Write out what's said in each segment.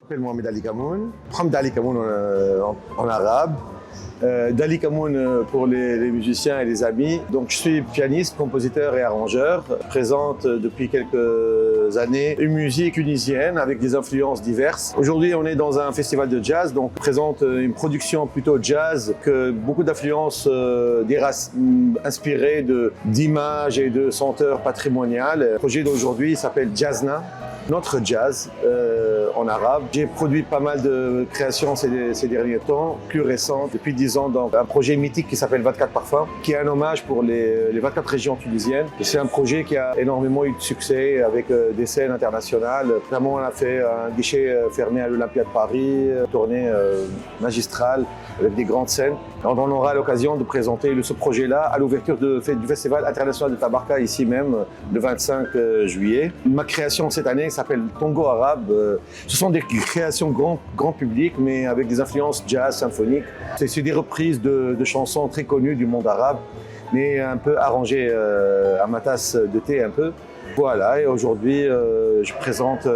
Je m'appelle Mohamed Ali Kamoun. Mohamed Ali Kamoun en arabe. Dali Kamoun pour les musiciens et les amis. Donc je suis pianiste, compositeur et arrangeur. Je présente depuis quelques années une musique tunisienne avec des influences diverses. Aujourd'hui on est dans un festival de jazz, donc on présente une production plutôt jazz que beaucoup d'influences inspirées d'images et de senteurs patrimoniales. Le projet d'aujourd'hui s'appelle Jazzna. Notre jazz en arabe. J'ai produit pas mal de créations ces derniers temps, plus récentes, depuis 10 ans, dans un projet mythique qui s'appelle 24 Parfums, qui est un hommage pour les 24 régions tunisiennes. C'est un projet qui a énormément eu de succès avec des scènes internationales. Notamment, on a fait un guichet fermé à l'Olympia de Paris, tournée magistrale avec des grandes scènes. Alors, on aura l'occasion de présenter ce projet-là à l'ouverture du Festival international de Tabarka, ici même, le 25 juillet. Ma création cette année s'appelle Tango arabe. Ce sont des créations grand public, mais avec des influences jazz, symphoniques. C'est des reprises de chansons très connues du monde arabe, mais un peu arrangées à ma tasse de thé un peu. Voilà, et aujourd'hui, je présente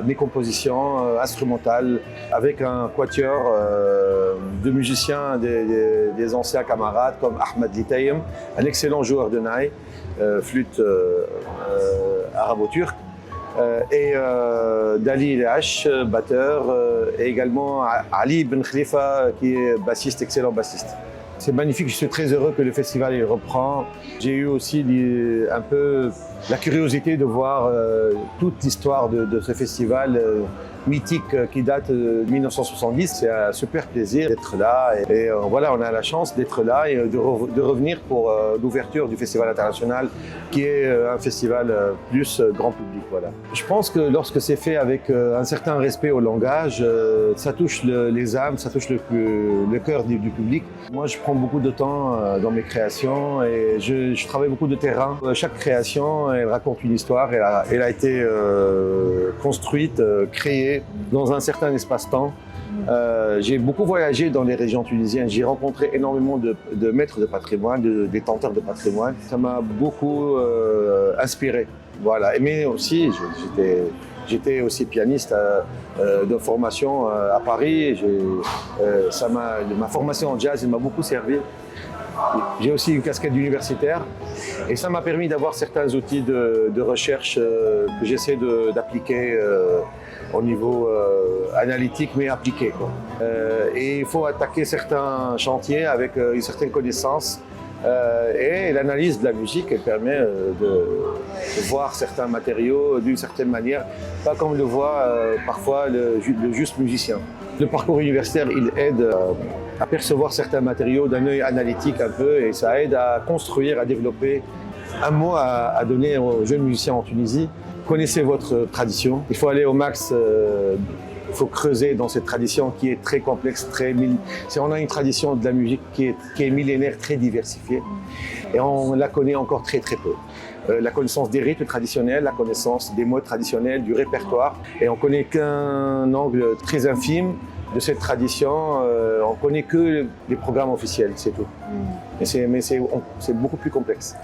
mes compositions instrumentales avec un quatuor de musiciens, des anciens camarades comme Ahmed Litayem, un excellent joueur de naï, flûte arabo-turque, et Dali Ilash, batteur, et également Ali Ben Khalifa, qui est bassiste, excellent bassiste. C'est magnifique, je suis très heureux que le festival reprend. J'ai eu aussi un peu la curiosité de voir toute l'histoire de ce festival mythique qui date de 1970. C'est un super plaisir d'être là et voilà, on a la chance d'être là et de revenir pour l'ouverture du Festival international qui est un festival plus grand public. Voilà. Je pense que lorsque c'est fait avec un certain respect au langage, ça touche les âmes, ça touche le cœur du public. Moi, je prends beaucoup de temps dans mes créations et je travaille beaucoup de terrain. Chaque création, elle raconte une histoire. Elle a été construite, créée dans un certain espace-temps. J'ai beaucoup voyagé dans les régions tunisiennes. J'ai rencontré énormément de maîtres de patrimoine, de détenteurs de patrimoine. Ça m'a beaucoup inspiré. Voilà. Mais aussi, j'étais aussi pianiste de formation à Paris. Ma formation en jazz m'a beaucoup servi. J'ai aussi une casquette d'universitaire et ça m'a permis d'avoir certains outils de recherche que j'essaie d'appliquer au niveau analytique, mais appliqué. Et il faut attaquer certains chantiers avec une certaine connaissance. Et l'analyse de la musique, elle permet de voir certains matériaux d'une certaine manière, pas comme le voit parfois le juste musicien. Le parcours universitaire, il aide à percevoir certains matériaux d'un œil analytique un peu et ça aide à construire, à développer. Un mot à donner aux jeunes musiciens en Tunisie: connaissez votre tradition. Il faut aller au max. Il faut creuser dans cette tradition qui est très complexe, on a une tradition de la musique qui est millénaire, très diversifiée, et on la connaît encore très peu. La connaissance des rythmes traditionnels, la connaissance des mots traditionnels, du répertoire, et on connaît qu'un angle très infime de cette tradition. On connaît que les programmes officiels, c'est tout. Mais c'est beaucoup plus complexe.